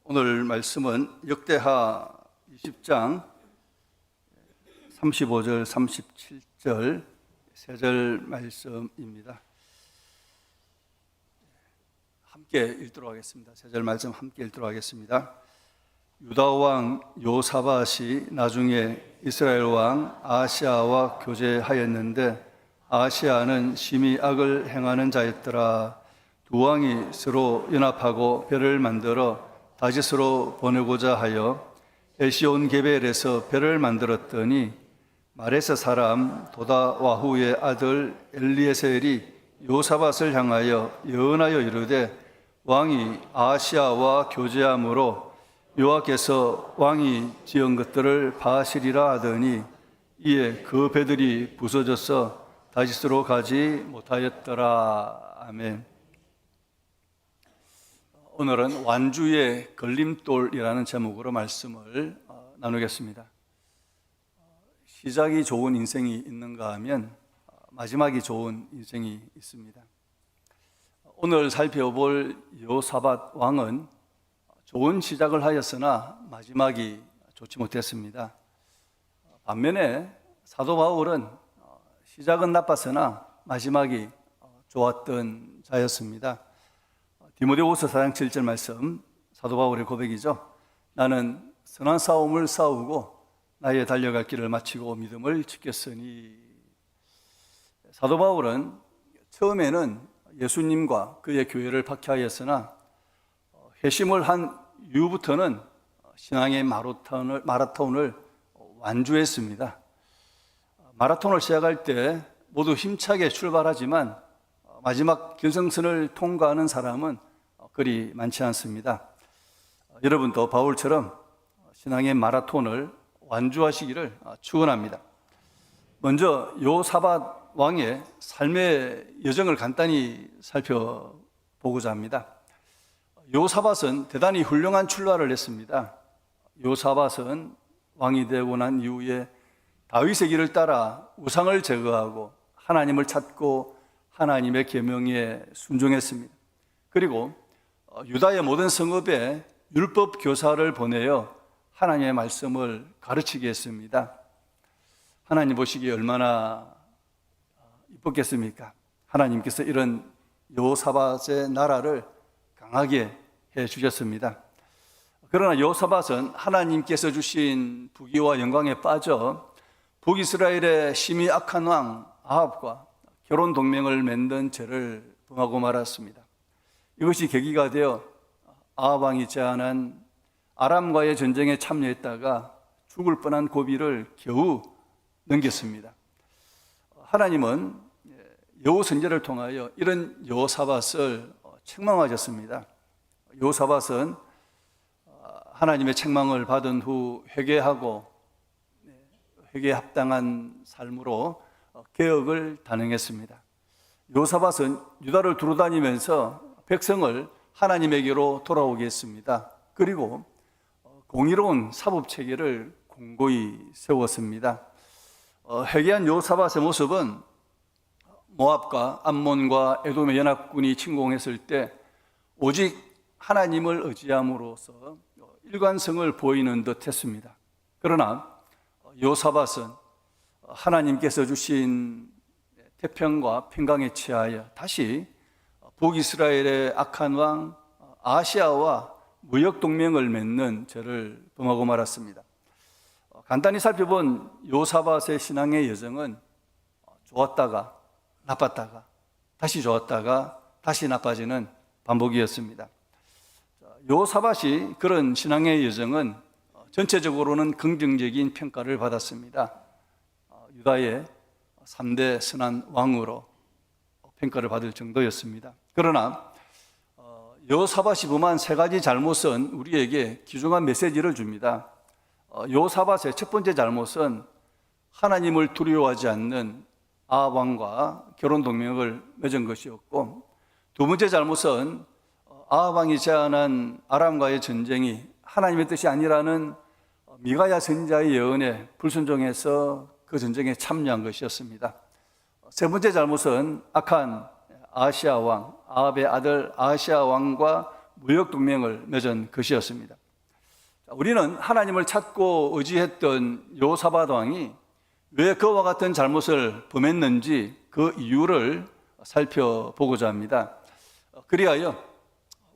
오늘 말씀은 역대하 20장 35절, 37절 세 절 말씀입니다. 함께 읽도록 하겠습니다. 세 절 말씀 함께 읽도록 하겠습니다. 유다 왕 요사밧이 나중에 이스라엘 왕 아하시아와 교제하였는데 아하시아는 심히 악을 행하는 자였더라. 두 왕이 서로 연합하고 별을 만들어 다윗으로 보내고자 하여 에시온 게벨에서 별을 만들었더니 마레스 사람 도다와후의 아들 엘리에셀이 요사밧을 향하여 예언하여 이르되 왕이 아하시아와 교제함으로 여호와께서 왕이 지은 것들을 봐시리라 하더니 이에 그 배들이 부서져서 다윗으로 가지 못하였더라. 아멘. 오늘은 완주의 걸림돌이라는 제목으로 말씀을 나누겠습니다. 시작이 좋은 인생이 있는가 하면 마지막이 좋은 인생이 있습니다. 오늘 살펴볼 여호사밧 왕은 좋은 시작을 하였으나 마지막이 좋지 못했습니다. 반면에 사도 바울은 시작은 나빴으나 마지막이 좋았던 자였습니다. 디모데후서 4장 7절 말씀, 사도 바울의 고백이죠. 나는 선한 싸움을 싸우고 나의 달려갈 길을 마치고 믿음을 지켰으니. 사도 바울은 처음에는 예수님과 그의 교회를 박해하였으나 회심을 한 이후부터는 신앙의 마라톤을 완주했습니다. 마라톤을 시작할 때 모두 힘차게 출발하지만 마지막 결승선을 통과하는 사람은 그리 많지 않습니다. 여러분도 바울처럼 신앙의 마라톤을 완주하시기를 축원합니다. 먼저 여호사밧 왕의 삶의 여정을 간단히 살펴보고자 합니다. 여호사밧은 대단히 훌륭한 출발을 했습니다. 여호사밧은 왕이 되고 난 이후에 다윗의 길을 따라 우상을 제거하고 하나님을 찾고 하나님의 계명에 순종했습니다. 그리고 유다의 모든 성읍에 율법 교사를 보내어 하나님의 말씀을 가르치게 했습니다. 하나님 보시기에 얼마나 이뻤겠습니까? 하나님께서 이런 여호사밧의 나라를 강하게 해 주셨습니다. 그러나 여호사밧은 하나님께서 주신 부귀와 영광에 빠져 북이스라엘의 심히 악한 왕 아합과 결혼 동맹을 맺는 죄를 범하고 말았습니다. 이것이 계기가 되어 아합 왕이 제안한 아람과의 전쟁에 참여했다가 죽을 뻔한 고비를 겨우 넘겼습니다. 하나님은 여호 선지자를 통하여 이런 여호사밧을 책망하셨습니다. 여호사밧은 하나님의 책망을 받은 후 회개하고 회개에 합당한 삶으로 개혁을 단행했습니다. 여호사밧은 유다를 두루다니면서 백성을 하나님에게로 돌아오게 했습니다. 그리고 공의로운 사법체계를 공고히 세웠습니다. 회개한 여호사밧의 모습은 모압과 암몬과 에돔의 연합군이 침공했을 때 오직 하나님을 의지함으로써 일관성을 보이는 듯 했습니다. 그러나 여호사밧은 하나님께서 주신 태평과 평강에 취하여 다시 북이스라엘의 악한 왕 아하시아와 무역 동맹을 맺는 죄를 범하고 말았습니다. 간단히 살펴본 여호사밧의 신앙의 여정은 좋았다가 나빴다가 다시 좋았다가 다시 나빠지는 반복이었습니다. 여호사밧이 그런 신앙의 여정은 전체적으로는 긍정적인 평가를 받았습니다. 유다의 3대 선한 왕으로 평가를 받을 정도였습니다. 그러나 여호사밧이 범한 세 가지 잘못은 우리에게 귀중한 메시지를 줍니다. 여호사밧의 첫 번째 잘못은 하나님을 두려워하지 않는 아합 왕과 결혼 동맹을 맺은 것이었고, 두 번째 잘못은 아합 왕이 제안한 아람과의 전쟁이 하나님의 뜻이 아니라는 미가야 선지자의 예언에 불순종해서 그 전쟁에 참여한 것이었습니다. 세 번째 잘못은 악한 아하시아 왕, 아합의 아들 아하시아 왕과 무역 동맹을 맺은 것이었습니다. 우리는 하나님을 찾고 의지했던 여호사밧 왕이 왜 그와 같은 잘못을 범했는지 그 이유를 살펴보고자 합니다. 그리하여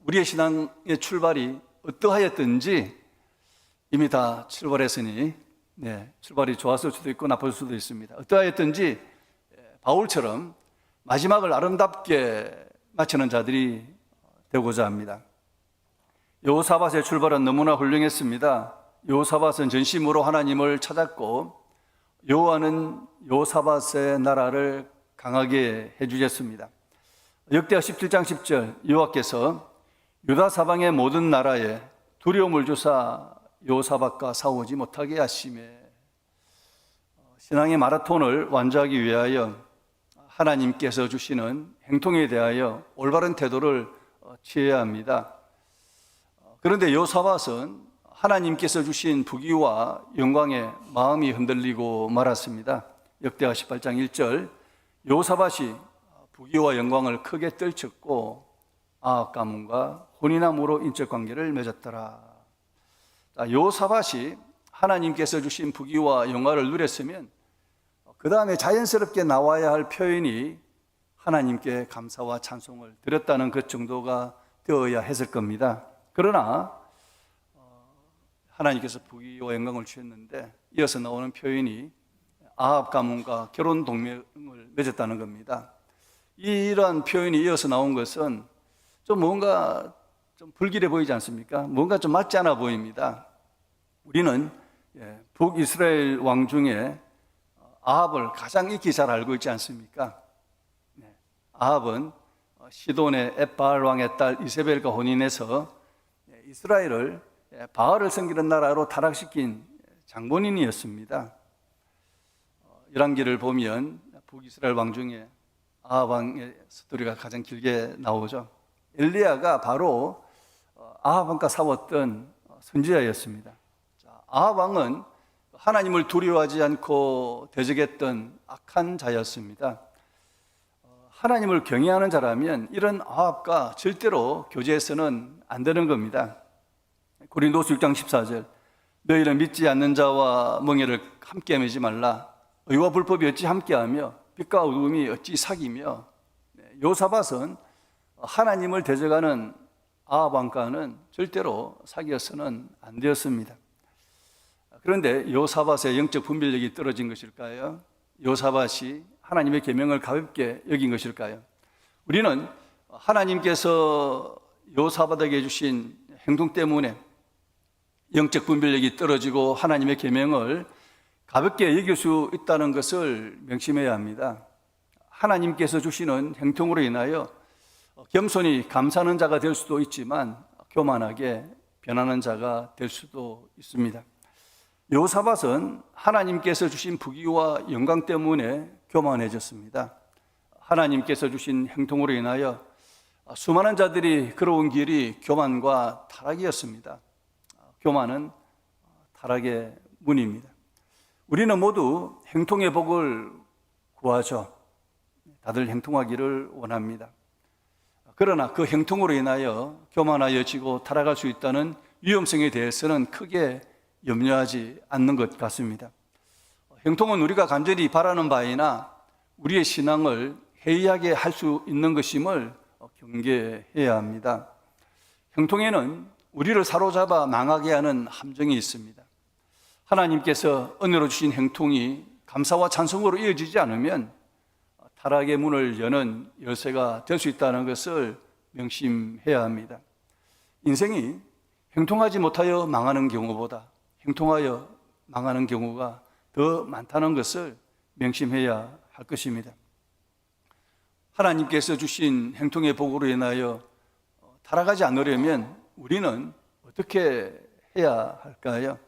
우리의 신앙의 출발이 어떠하였든지 이미 다 출발했으니 출발이 좋았을 수도 있고 나쁠 수도 있습니다. 어떠하였든지 바울처럼 마지막을 아름답게 마치는 자들이 되고자 합니다. 여호사밧의 출발은 너무나 훌륭했습니다. 여호사밧은 전심으로 하나님을 찾았고 여호와는 여호사밧의 나라를 강하게 해주셨습니다. 역대하 17장 10절 여호와께서 유다 사방의 모든 나라에 두려움을 주사 여호사밧과 싸우지 못하게 하시매. 신앙의 마라톤을 완주하기 위하여 하나님께서 주시는 행동에 대하여 올바른 태도를 취해야 합니다. 그런데 여호사밧은 하나님께서 주신 부귀와 영광에 마음이 흔들리고 말았습니다. 역대하 18장 1절 여호사밧이 부귀와 영광을 크게 떨쳤고 아합 가문과 혼인함으로 인적 관계를 맺었더라. 여호사밧이 하나님께서 주신 부귀와 영광을 누렸으면 그 다음에 자연스럽게 나와야 할 표현이 하나님께 감사와 찬송을 드렸다는 것 정도가 되어야 했을 겁니다. 그러나 하나님께서 부귀와 영광을 주셨는데 이어서 나오는 표현이 아합 가문과 결혼 동맹을 맺었다는 겁니다. 이러한 표현이 이어서 나온 것은 뭔가 좀 불길해 보이지 않습니까? 뭔가 좀 맞지 않아 보입니다. 우리는 북이스라엘 왕 중에 아합을 가장 익히 잘 알고 있지 않습니까? 아합은 시돈의 엣바알 왕의 딸 이세벨과 혼인해서 이스라엘을 바알을 섬기는 나라로 타락시킨 장본인이었습니다. 열왕기를 보면 북이스라엘 왕 중에 아합 왕의 스토리가 가장 길게 나오죠. 엘리야가 바로 아합 왕과 싸웠던 선지자였습니다. 아합 왕은 하나님을 두려워하지 않고 대적했던 악한 자였습니다. 하나님을 경외하는 자라면 이런 아합과 절대로 교제해서는 안 되는 겁니다. 고린도서 6장 14절 너희는 믿지 않는 자와 멍에를 함께 매지 말라. 의와 불법이 어찌 함께하며 빛과 어둠이 어찌 사귀며. 여호사밧은 하나님을 대적하는 아합 왕과는 절대로 사귀어서는 안 되었습니다. 그런데 여호사밧의 영적 분별력이 떨어진 것일까요? 여호사밧이 하나님의 계명을 가볍게 여긴 것일까요? 우리는 하나님께서 여호사밧에게 주신 행동 때문에 영적 분별력이 떨어지고 하나님의 계명을 가볍게 여길 수 있다는 것을 명심해야 합니다. 하나님께서 주시는 행동으로 인하여 겸손히 감사하는 자가 될 수도 있지만 교만하게 변하는 자가 될 수도 있습니다. 여호사밧은 하나님께서 주신 부귀와 영광 때문에 교만해졌습니다. 하나님께서 주신 행동으로 인하여 수많은 자들이 걸어온 길이 교만과 타락이었습니다. 교만은 타락의 문입니다. 우리는 모두 행통의 복을 구하죠. 다들 행통하기를 원합니다. 그러나 그 행통으로 인하여 교만하여지고 타락할 수 있다는 위험성에 대해서는 크게 염려하지 않는 것 같습니다. 행통은 우리가 간절히 바라는 바이나 우리의 신앙을 해이하게 할 수 있는 것임을 경계해야 합니다. 형통에는 우리를 사로잡아 망하게 하는 함정이 있습니다. 하나님께서 은혜로 주신 행통이 감사와 찬송으로 이어지지 않으면 타락의 문을 여는 열쇠가 될 수 있다는 것을 명심해야 합니다. 인생이 행통하지 못하여 망하는 경우보다 행통하여 망하는 경우가 더 많다는 것을 명심해야 할 것입니다. 하나님께서 주신 행통의 복으로 인하여 타락하지 않으려면 우리는 어떻게 해야 할까요?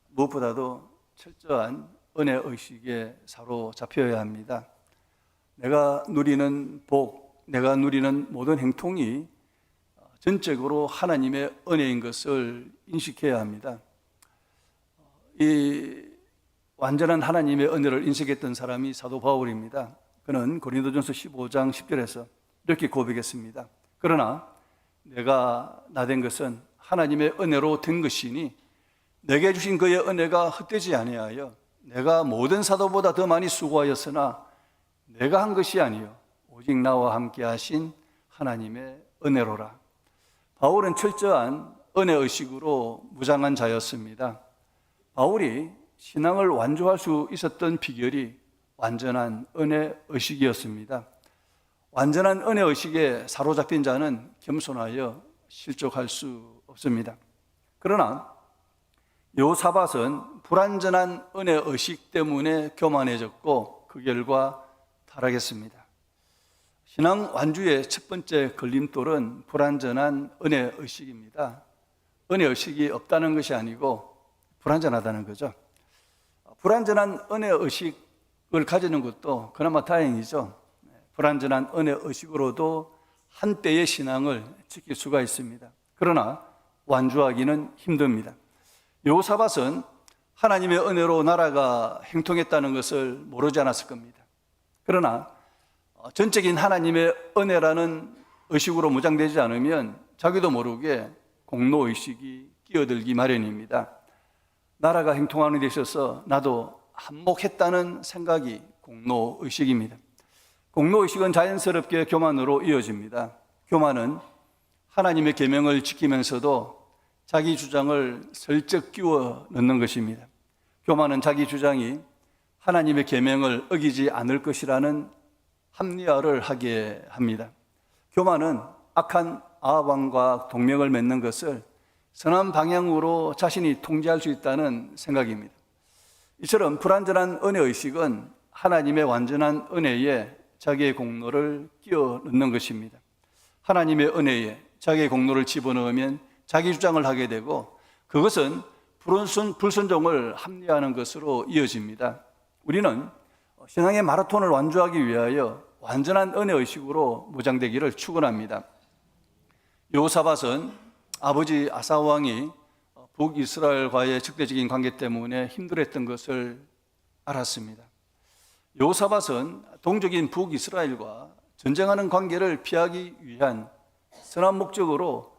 무엇보다도 철저한 은혜 의식에 사로잡혀야 합니다. 내가 누리는 복, 내가 누리는 모든 행통이 전적으로 하나님의 은혜인 것을 인식해야 합니다. 이 완전한 하나님의 은혜를 인식했던 사람이 사도 바울입니다. 그는 고린도전서 15장 10절에서 이렇게 고백했습니다. 그러나 내가 나된 것은 하나님의 은혜로 된 것이니 내게 주신 그의 은혜가 헛되지 아니하여 내가 모든 사도보다 더 많이 수고하였으나 내가 한 것이 아니요 오직 나와 함께 하신 하나님의 은혜로라. 바울은 철저한 은혜의식으로 무장한 자였습니다. 바울이 신앙을 완주할 수 있었던 비결이 완전한 은혜의식이었습니다. 완전한 은혜의식에 사로잡힌 자는 겸손하여 실족할 수 없습니다. 그러나 요사밧은 불완전한 은혜의식 때문에 교만해졌고 그 결과 타락했습니다. 신앙 완주의 첫 번째 걸림돌은 불완전한 은혜의식입니다. 은혜의식이 없다는 것이 아니고 불완전하다는 거죠. 불완전한 은혜의식을 가지는 것도 그나마 다행이죠. 불완전한 은혜의식으로도 한때의 신앙을 지킬 수가 있습니다. 그러나 완주하기는 힘듭니다. 요사밧은 하나님의 은혜로 나라가 형통했다는 것을 모르지 않았을 겁니다. 그러나 전적인 하나님의 은혜라는 의식으로 무장되지 않으면 자기도 모르게 공로의식이 끼어들기 마련입니다. 나라가 형통하는 데 있어서 나도 한몫했다는 생각이 공로의식입니다. 공로의식은 자연스럽게 교만으로 이어집니다. 교만은 하나님의 계명을 지키면서도 자기 주장을 슬쩍 끼워 넣는 것입니다. 교만은 자기 주장이 하나님의 계명을 어기지 않을 것이라는 합리화를 하게 합니다. 교만은 악한 아합 왕과 동맹을 맺는 것을 선한 방향으로 자신이 통제할 수 있다는 생각입니다. 이처럼 불완전한 은혜의식은 하나님의 완전한 은혜에 자기의 공로를 끼워 넣는 것입니다. 하나님의 은혜에 자기의 공로를 집어넣으면 자기 주장을 하게 되고 그것은 불순종을 합리화하는 것으로 이어집니다. 우리는 신앙의 마라톤을 완주하기 위하여 완전한 은혜의식으로 무장되기를 축원합니다. 요사밧은 아버지 아사 왕이 북이스라엘과의 적대적인 관계 때문에 힘들었던 것을 알았습니다. 요사밧은 동족인 북이스라엘과 전쟁하는 관계를 피하기 위한 선한 목적으로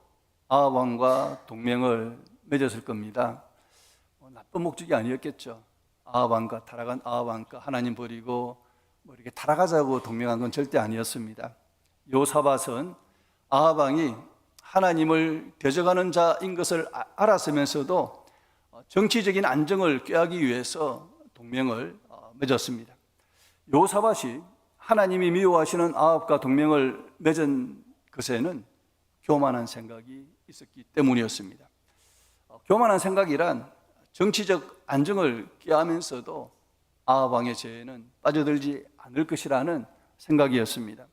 아합 왕과 동맹을 맺었을 겁니다. 나쁜 목적이 아니었겠죠. 아합 왕과 타락한 아합 왕과 하나님 버리고 이렇게 타락하자고 동맹한 건 절대 아니었습니다. 요사밧은 아합 왕이 하나님을 대적하는 자인 것을 알았으면서도 정치적인 안정을 꾀하기 위해서 동맹을 맺었습니다. 요사밧이 하나님이 미워하시는 아합과 동맹을 맺은 것에는 교만한 생각이 있었기 때문이었습니다. 교만한 생각이란 정치적 안정을 꾀하면서도 아합 왕의 죄에는 빠져들지 않을 것이라는 생각이었습니다.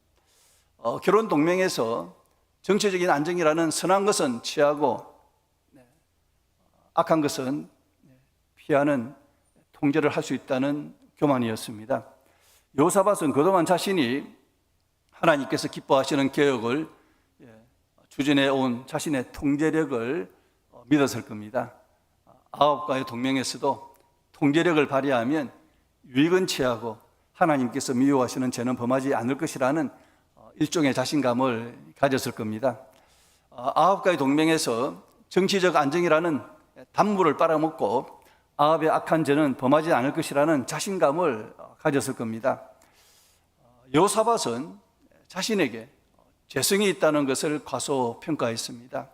결혼 동맹에서 정치적인 안정이라는 선한 것은 취하고 악한 것은 피하는 통제를 할 수 있다는 교만이었습니다. 요사밧은 그동안 자신이 하나님께서 기뻐하시는 개혁을 추진해 온 자신의 통제력을 믿었을 겁니다. 아합과의 동맹에서도 통제력을 발휘하면 유익은 취하고 하나님께서 미워하시는 죄는 범하지 않을 것이라는 일종의 자신감을 가졌을 겁니다. 아합과의 동맹에서 정치적 안정이라는 단물을 빨아먹고 아합의 악한 죄는 범하지 않을 것이라는 자신감을 가졌을 겁니다. 요사밧은 자신에게 죄성이 있다는 것을 과소평가했습니다.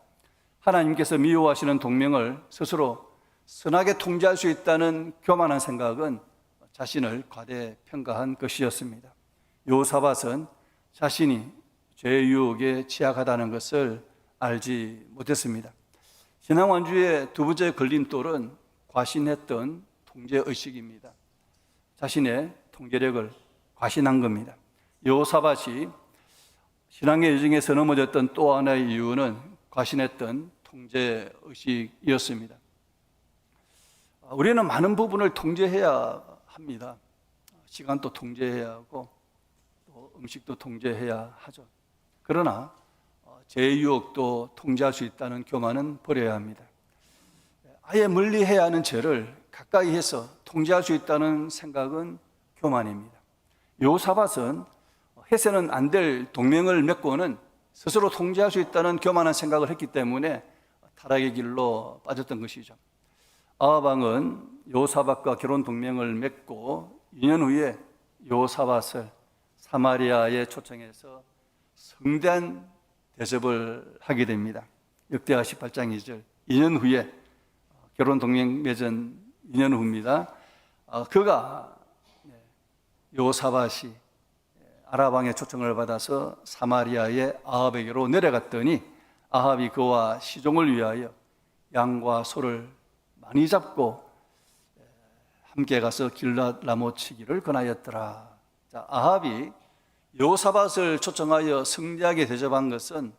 하나님께서 미워하시는 동맹을 스스로 선하게 통제할 수 있다는 교만한 생각은 자신을 과대평가한 것이었습니다. 요사밧은 자신이 죄의 유혹에 취약하다는 것을 알지 못했습니다. 신앙완주의 두 번째 걸림돌은 과신했던 통제의식입니다. 자신의 통제력을 과신한 겁니다. 요사밧이 신앙의 여정에서 넘어졌던 또 하나의 이유는 과신했던 통제의식이었습니다. 우리는 많은 부분을 통제해야 합니다. 시간도 통제해야 하고 또 음식도 통제해야 하죠. 그러나 죄의 유혹도 통제할 수 있다는 교만은 버려야 합니다. 아예 멀리해야 하는 죄를 가까이 해서 통제할 수 있다는 생각은 교만입니다. 요사밧은 해서는 안 될 동맹을 맺고는 스스로 통제할 수 있다는 교만한 생각을 했기 때문에 타락의 길로 빠졌던 것이죠. 아합 왕은 여호사밧과 결혼 동맹을 맺고 2년 후에 여호사밧을 사마리아에 초청해서 성대한 대접을 하게 됩니다. 역대하 18장 2절. 2년 후에 결혼 동맹 맺은 2년 후입니다. 그가 여호사밧이 아랍 왕의 초청을 받아서 사마리아의 아합에게로 내려갔더니 아합이 그와 시종을 위하여 양과 소를 많이 잡고 함께 가서 길랏 라모치기를 권하였더라. 자, 아합이 여호사밧을 초청하여 성대하게 대접한 것은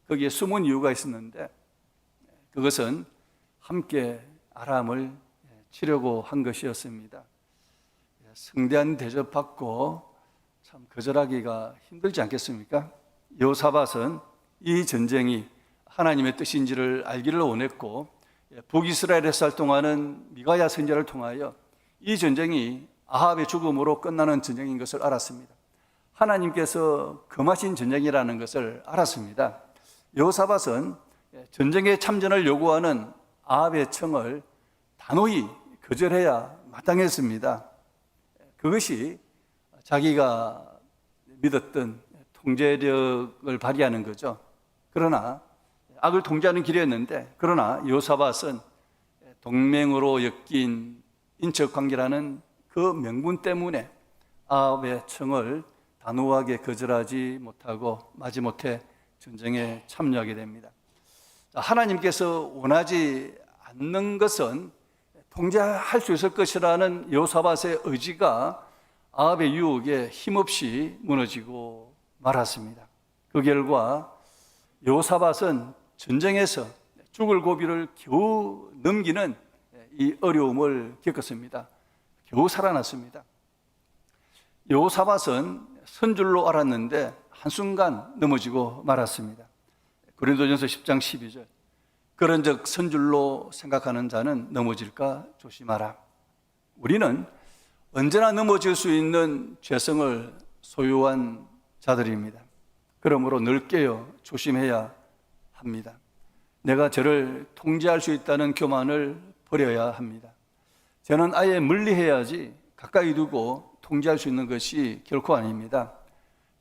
거기에 숨은 이유가 있었는데 그것은 함께 아람을 치려고 한 것이었습니다. 성대한 대접받고 참 거절하기가 힘들지 않겠습니까? 여호사밧은 이 전쟁이 하나님의 뜻인지를 알기를 원했고 북이스라엘에 살동하는 미가야 선지자를 통하여 이 전쟁이 아합의 죽음으로 끝나는 전쟁인 것을 알았습니다. 하나님께서 금하신 전쟁이라는 것을 알았습니다. 여호사밧은 전쟁에 참전을 요구하는 아합의 청을 단호히 거절해야 마땅했습니다. 그것이 자기가 믿었던 통제력을 발휘하는 거죠. 그러나 악을 통제하는 길이었는데 그러나 여호사밧은 동맹으로 엮인 인척관계라는 그 명분 때문에 아합의 청을 단호하게 거절하지 못하고 마지못해 전쟁에 참여하게 됩니다. 하나님께서 원하지 않는 것은 통제할 수 있을 것이라는 여호사밧의 의지가 아합의 유혹에 힘없이 무너지고 말았습니다. 그 결과 여호사밧은 전쟁에서 죽을 고비를 겨우 넘기는 이 어려움을 겪었습니다. 겨우 살아났습니다. 여호사밧은 선줄로 알았는데 한순간 넘어지고 말았습니다. 고린도전서 10장 12절. 그런즉 선줄로 생각하는 자는 넘어질까 조심하라. 우리는 언제나 넘어질 수 있는 죄성을 소유한 자들입니다. 그러므로 늘 깨어 조심해야 합니다. 내가 저를 통제할 수 있다는 교만을 버려야 합니다. 저는 아예 물리해야지 가까이 두고 통제할 수 있는 것이 결코 아닙니다.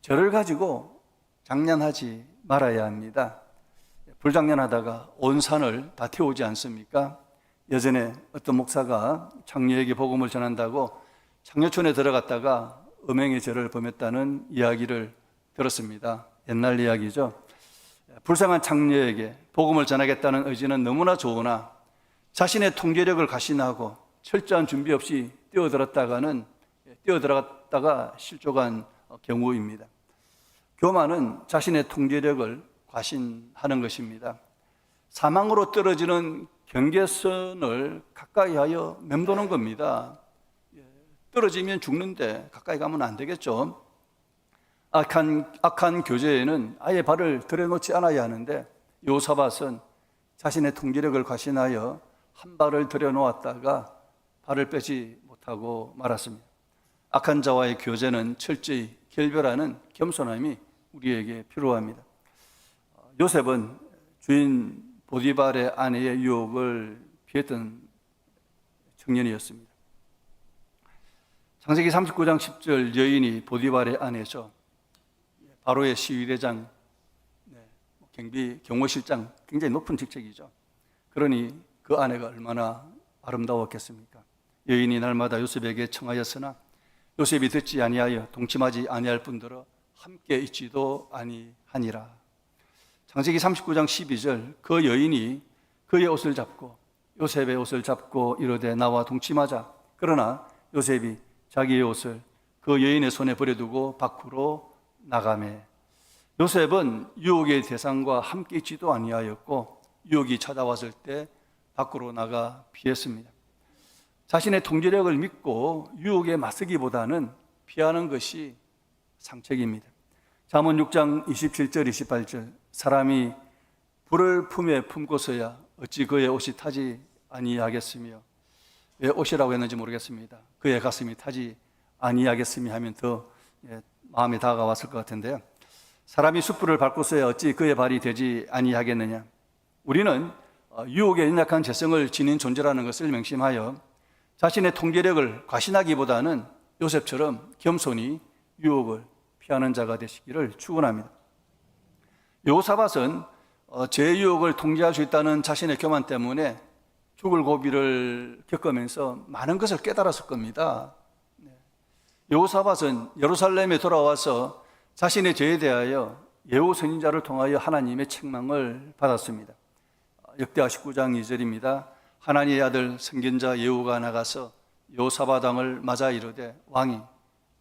저를 가지고 장난하지 말아야 합니다. 불장난하다가 온 산을 다 태우지 않습니까? 예전에 어떤 목사가 장녀에게 복음을 전한다고 장녀촌에 들어갔다가 음행의 죄를 범했다는 이야기를 들었습니다. 옛날 이야기죠. 불쌍한 장녀에게 복음을 전하겠다는 의지는 너무나 좋으나 자신의 통제력을 가신하고 철저한 준비 없이 뛰어들어갔다가 실족한 경우입니다. 교만은 자신의 통제력을 과신하는 것입니다. 사망으로 떨어지는 경계선을 가까이 하여 맴도는 겁니다. 떨어지면 죽는데 가까이 가면 안 되겠죠. 악한 교제에는 아예 발을 들여놓지 않아야 하는데 여호사밧은 자신의 통제력을 과신하여 한 발을 들여놓았다가 발을 빼지 못하고 말았습니다. 악한 자와의 교제는 철저히 결별하는 겸손함이 우리에게 필요합니다. 요셉은 주인 보디발의 아내의 유혹을 피했던 청년이었습니다. 창세기 39장 10절 여인이 보디발의 아내죠. 바로의 시위대장, 경호실장, 굉장히 높은 직책이죠. 그러니 그 아내가 얼마나 아름다웠겠습니까? 여인이 날마다 요셉에게 청하였으나 요셉이 듣지 아니하여 동침하지 아니할 뿐더러 함께 있지도 아니하니라. 창세기 39장 12절 그 여인이 그의 옷을 잡고 요셉의 옷을 잡고 이르되 나와 동침하자. 그러나 요셉이 자기의 옷을 그 여인의 손에 버려두고 밖으로 나가매. 요셉은 유혹의 대상과 함께 있지도 아니하였고 유혹이 찾아왔을 때 밖으로 나가 피했습니다. 자신의 통제력을 믿고 유혹에 맞서기보다는 피하는 것이 상책입니다. 잠언 6장 27절 28절 사람이 불을 품에 품고서야 어찌 그의 옷이 타지 아니하겠으며, 왜 옷이라고 했는지 모르겠습니다. 그의 가슴이 타지 아니하겠으며 하면 더 마음에 다가왔을 것 같은데요. 사람이 숯불을 밟고서야 어찌 그의 발이 되지 아니하겠느냐. 우리는 유혹에 연약한 재성을 지닌 존재라는 것을 명심하여 자신의 통제력을 과신하기보다는 요셉처럼 겸손히 유혹을 피하는 자가 되시기를 축원합니다. 여호사밧은 죄의 유혹을 통제할 수 있다는 자신의 교만 때문에 죽을 고비를 겪으면서 많은 것을 깨달았을 겁니다. 여호사밧은 예루살렘에 돌아와서 자신의 죄에 대하여 예후 선지자를 통하여 하나님의 책망을 받았습니다. 역대하 19장 2절입니다. 하나님의 아들 선견자 예후가 나가서 여호사밧 왕을 맞아 이르되 왕이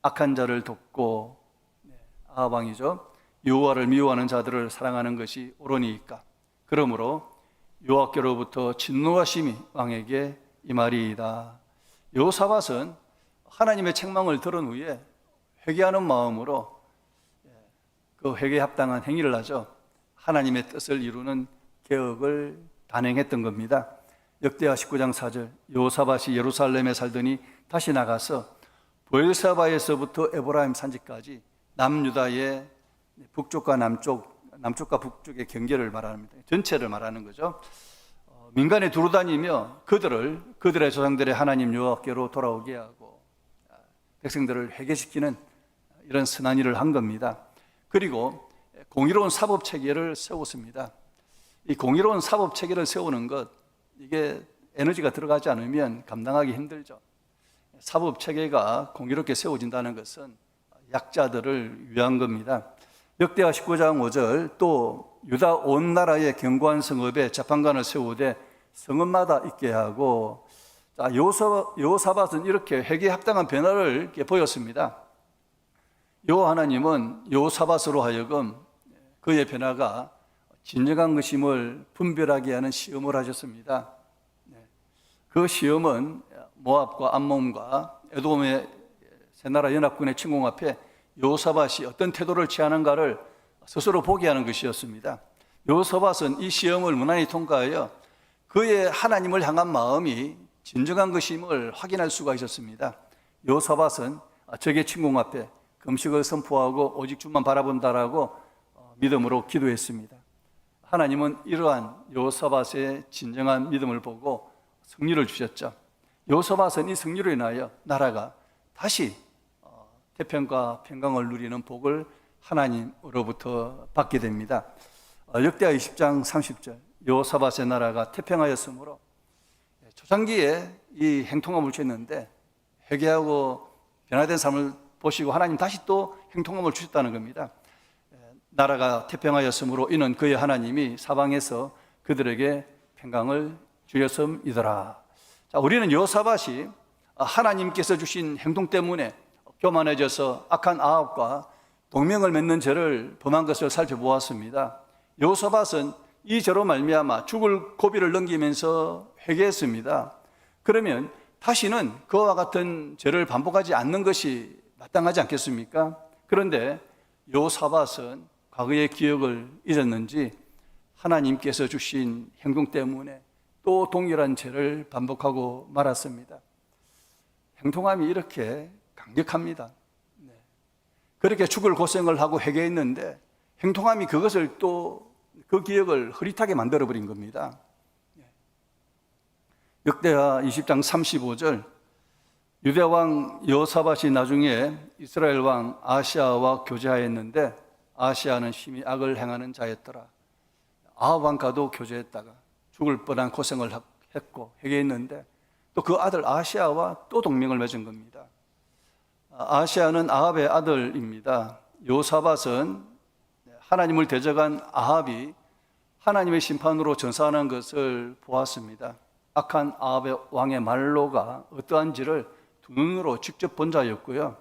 악한 자를 돕고, 아합 왕이죠, 여호와를 미워하는 자들을 사랑하는 것이 옳으니까 그러므로 여호와께로부터 진노하심이 왕에게 임하리이다. 여호사밧은 하나님의 책망을 들은 후에 회개하는 마음으로 그 회개에 합당한 행위를 하죠. 하나님의 뜻을 이루는 개혁을 단행했던 겁니다. 역대하 19장 4절, 여호사밧이 예루살렘에 살더니 다시 나가서 브엘사바에서부터 에브라임 산지까지 남유다의 북쪽과 남쪽과 북쪽의 경계를 말합니다. 전체를 말하는 거죠. 민간에 두루 다니며 그들의 조상들의 하나님 여호와께로 돌아오게 하고 백성들을 회개시키는 이런 선한 일을 한 겁니다. 그리고 공의로운 사법 체계를 세웠습니다. 이 공의로운 사법 체계를 세우는 것, 이게 에너지가 들어가지 않으면 감당하기 힘들죠. 사법 체계가 공의롭게 세워진다는 것은 약자들을 위한 겁니다. 역대하 19장 5절, 또 유다 온 나라의 견고한 성읍에 재판관을 세우되 성읍마다 있게 하고, 여호사밧은 이렇게 회개에 합당한 변화를 보였습니다. 여호와 하나님은 여호사밧으로 하여금 그의 변화가 진정한 것임을 분별하게 하는 시험을 하셨습니다. 그 시험은 모압과 암몬과 에돔의 세 나라 연합군의 침공 앞에 여호사밧이 어떤 태도를 취하는가를 스스로 보게 하는 것이었습니다. 여호사밧은 이 시험을 무난히 통과하여 그의 하나님을 향한 마음이 진정한 것임을 확인할 수가 있었습니다. 여호사밧은 적의 침공 앞에 금식을 선포하고 오직 주만 바라본다라고 믿음으로 기도했습니다. 하나님은 이러한 여호사밧의 진정한 믿음을 보고 승리를 주셨죠. 여호사밧은 이 승리로 인하여 나라가 다시 태평과 평강을 누리는 복을 하나님으로부터 받게 됩니다. 역대하 20장 30절, 여호사밧의 나라가 태평하였으므로 초창기에 이 행통함을 주셨는데 회개하고 변화된 삶을 보시고 하나님 다시 또 행통함을 주셨다는 겁니다. 나라가 태평하였으므로 이는 그의 하나님이 사방에서 그들에게 평강을 주셨음이더라. 자, 우리는 여호사밧이 하나님께서 주신 행동 때문에 교만해져서 악한 아합과 동맹을 맺는 죄를 범한 것을 살펴보았습니다. 여호사밧은 이 죄로 말미암아 죽을 고비를 넘기면서 회개했습니다. 그러면 다시는 그와 같은 죄를 반복하지 않는 것이 마땅하지 않겠습니까? 그런데 여호사밧은 과거의 기억을 잊었는지 하나님께서 주신 행동 때문에 또 동일한 죄를 반복하고 말았습니다. 행동함이 이렇게 강력합니다. 그렇게 죽을 고생을 하고 회개했는데 행동함이 그것을 또 그 기억을 흐릿하게 만들어버린 겁니다. 역대하 20장 35절, 유대왕 여호사밧이 나중에 이스라엘 왕 아하시아와 교제하였는데 아하시아는 심히 악을 행하는 자였더라. 아합 왕과도 교제했다가 죽을 뻔한 고생을 했고 회개했는데 또 그 아들 아하시아와 또 동맹을 맺은 겁니다. 아하시아는 아합의 아들입니다. 여호사밧은 하나님을 대적한 아합이 하나님의 심판으로 전사하는 것을 보았습니다. 악한 아합의 왕의 말로가 어떠한지를 두 눈으로 직접 본 자였고요.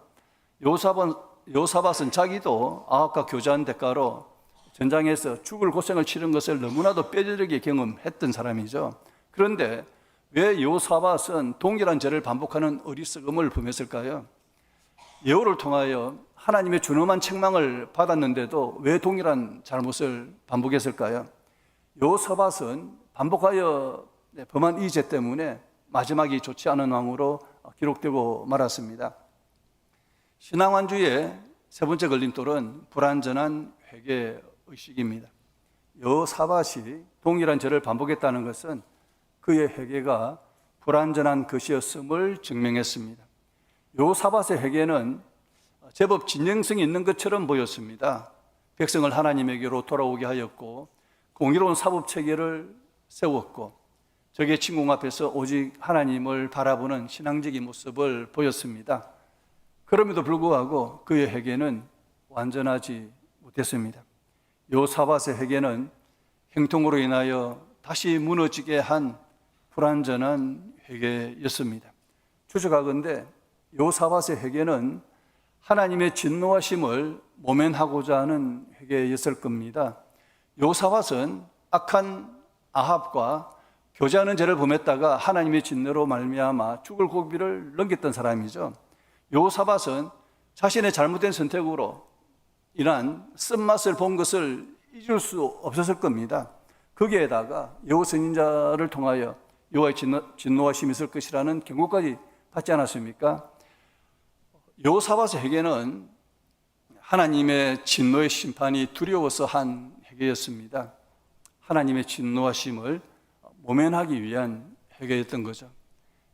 여호사밧은 자기도 아합과 교제한 대가로 전장에서 죽을 고생을 치른 것을 너무나도 뼈저리게 경험했던 사람이죠. 그런데 왜 여호사밧은 동일한 죄를 반복하는 어리석음을 범했을까요? 예후를 통하여 하나님의 준엄한 책망을 받았는데도 왜 동일한 잘못을 반복했을까요? 여호사밧은 반복하여 범한 이 죄 때문에 마지막이 좋지 않은 왕으로 기록되고 말았습니다. 신앙완주의 세 번째 걸림돌은 불완전한 회개 의식입니다. 여호사밧이 동일한 죄를 반복했다는 것은 그의 회개가 불완전한 것이었음을 증명했습니다. 여호사밧의 회개는 제법 진정성이 있는 것처럼 보였습니다. 백성을 하나님에게로 돌아오게 하였고 공의로운 사법 체계를 세웠고 적의 침공 앞에서 오직 하나님을 바라보는 신앙적인 모습을 보였습니다. 그럼에도 불구하고 그의 회개는 완전하지 못했습니다. 여호사밧의 회개는 형통으로 인하여 다시 무너지게 한 불완전한 회개였습니다. 추적하건대 여호사밧의 회개는 하나님의 진노하심을 모면하고자 하는 회개였을 겁니다. 여호사밧은 악한 아합과 교제하는 죄를 범했다가 하나님의 진노로 말미암아 죽을 고비를 넘겼던 사람이죠. 여호사밧은 자신의 잘못된 선택으로 인한 쓴맛을 본 것을 잊을 수 없었을 겁니다. 거기에다가 여호 선지자를 통하여 여호와의 진노하심이 있을 것이라는 경고까지 받지 않았습니까? 여호사밧의 회개는 하나님의 진노의 심판이 두려워서 한 회개였습니다. 하나님의 진노하심을 모면하기 위한 회개였던 거죠.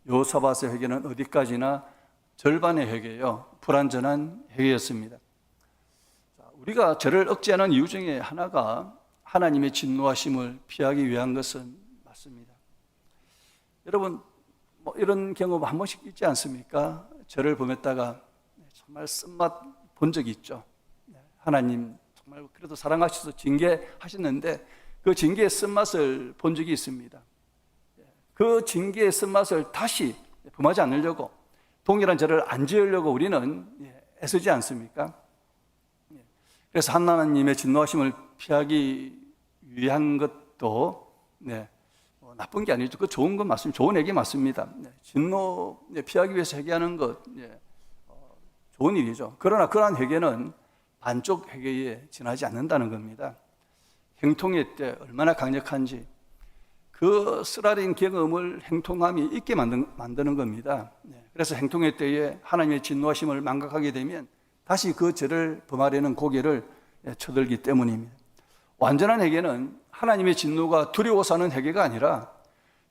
여호사밧의 회개는 어디까지나 절반의 회개요, 불완전한 회개였습니다. 우리가 죄를 억제하는 이유 중에 하나가 하나님의 진노하심을 피하기 위한 것은 맞습니다. 여러분, 이런 경험 한 번씩 있지 않습니까? 죄를 범했다가 정말 쓴맛 본 적이 있죠. 하나님 정말 그래도 사랑하셔서 징계하셨는데 그 징계의 쓴맛을 본 적이 있습니다. 그 징계의 쓴맛을 다시 범하지 않으려고, 동일한 죄를 안 지으려고 우리는 애쓰지 않습니까? 그래서 하나님의 진노하심을 피하기 위한 것도 나쁜 게 아니죠. 그 좋은 건 맞습니다. 좋은 얘기 맞습니다. 진노 피하기 위해서 회개하는 것 좋은 일이죠. 그러나 그러한 회개는 반쪽 회개에 지나지 않는다는 겁니다. 형통의 때 얼마나 강력한지 그 쓰라린 경험을 형통함이 있게 만드는 겁니다. 그래서 형통의 때에 하나님의 진노하심을 망각하게 되면 다시 그 죄를 범하려는 고개를 쳐들기 때문입니다. 완전한 회개는 하나님의 진노가 두려워서 하는 회개가 아니라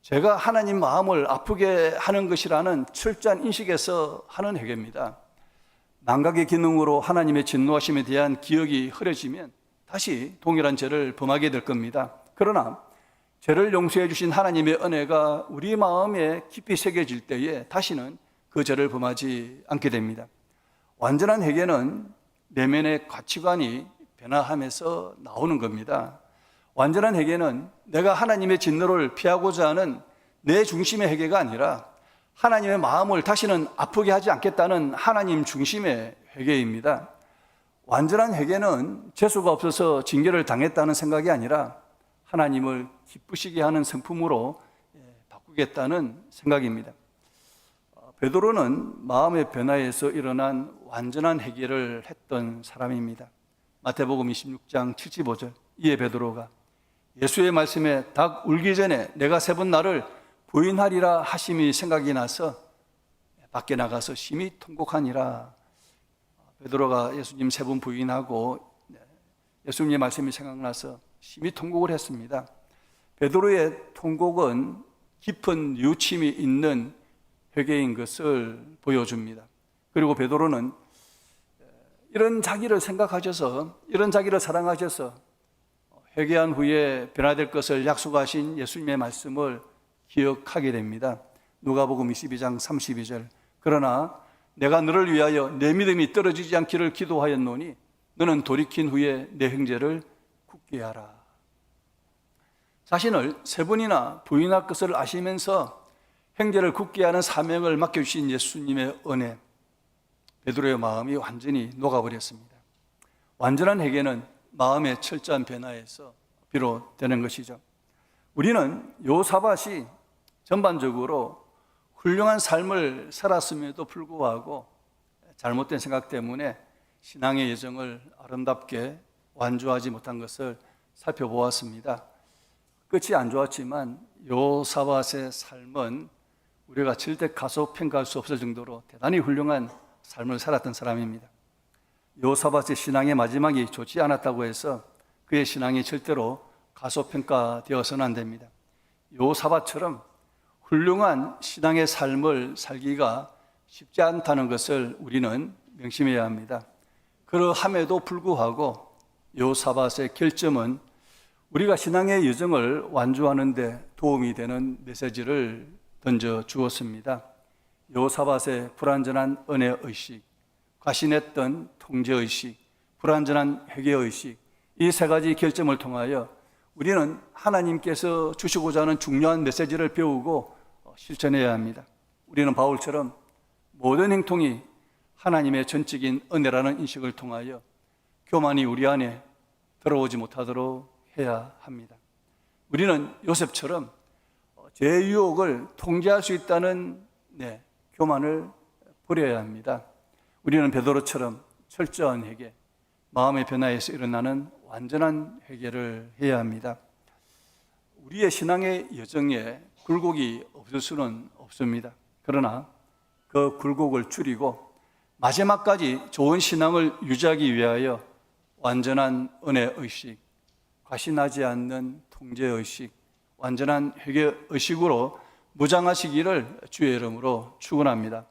제가 하나님 마음을 아프게 하는 것이라는 철저한 인식에서 하는 회개입니다. 망각의 기능으로 하나님의 진노하심에 대한 기억이 흐려지면 다시 동일한 죄를 범하게 될 겁니다. 그러나 죄를 용서해 주신 하나님의 은혜가 우리 마음에 깊이 새겨질 때에 다시는 그 죄를 범하지 않게 됩니다. 완전한 회개는 내면의 가치관이 변화하면서 나오는 겁니다. 완전한 회개는 내가 하나님의 진노를 피하고자 하는 내 중심의 회개가 아니라 하나님의 마음을 다시는 아프게 하지 않겠다는 하나님 중심의 회개입니다. 완전한 회개는 재수가 없어서 징계를 당했다는 생각이 아니라 하나님을 기쁘시게 하는 성품으로 바꾸겠다는 생각입니다. 베드로는 마음의 변화에서 일어난 완전한 회개를 했던 사람입니다. 마태복음 26장 75절, 이에 베드로가 예수의 말씀에 닭 울기 전에 내가 3번 나를 부인하리라 하심이 생각이 나서 밖에 나가서 심히 통곡하니라. 베드로가 예수님 3번 부인하고 예수님의 말씀이 생각나서 심히 통곡을 했습니다. 베드로의 통곡은 깊은 뉘우침이 있는 회개인 것을 보여줍니다. 그리고 베드로는 이런 자기를 생각하셔서, 이런 자기를 사랑하셔서 회개한 후에 변화될 것을 약속하신 예수님의 말씀을 기억하게 됩니다. 누가복음 22장 32절, 그러나 내가 너를 위하여 내 믿음이 떨어지지 않기를 기도하였노니 너는 돌이킨 후에 내 형제를 굳게 하라. 자신을 3번이나 부인할 것을 아시면서 형제를 굳게 하는 사명을 맡겨주신 예수님의 은혜, 베드로의 마음이 완전히 녹아버렸습니다. 완전한 회개는 마음의 철저한 변화에서 비롯되는 것이죠. 우리는 여호사밧이 전반적으로 훌륭한 삶을 살았음에도 불구하고 잘못된 생각 때문에 신앙의 여정을 아름답게 완주하지 못한 것을 살펴보았습니다. 끝이 안 좋았지만 여호사밧의 삶은 우리가 절대 가소평가할 수 없을 정도로 대단히 훌륭한 삶을 살았던 사람입니다. 여호사밧의 신앙의 마지막이 좋지 않았다고 해서 그의 신앙이 절대로 가소평가되어서는 안 됩니다. 여호사밧처럼 훌륭한 신앙의 삶을 살기가 쉽지 않다는 것을 우리는 명심해야 합니다. 그러함에도 불구하고 여호사밧의 결점은 우리가 신앙의 여정을 완주하는 데 도움이 되는 메시지를 던져 주었습니다. 여호사밧의 불완전한 은혜의식, 과신했던 통제의식, 불완전한 회개의식, 이 세 가지 결점을 통하여 우리는 하나님께서 주시고자 하는 중요한 메시지를 배우고 실천해야 합니다. 우리는 바울처럼 모든 행동이 하나님의 전적인 은혜라는 인식을 통하여 교만이 우리 안에 들어오지 못하도록 해야 합니다. 우리는 요셉처럼 죄의 유혹을 통제할 수 있다는 교만을 버려야 합니다. 우리는 베드로처럼 철저한 회개, 마음의 변화에서 일어나는 완전한 회개를 해야 합니다. 우리의 신앙의 여정에 굴곡이 없을 수는 없습니다. 그러나 그 굴곡을 줄이고 마지막까지 좋은 신앙을 유지하기 위하여 완전한 은혜의식, 과신하지 않는 통제의식, 완전한 회개의식으로 무장하시기를 주의 이름으로 축원합니다.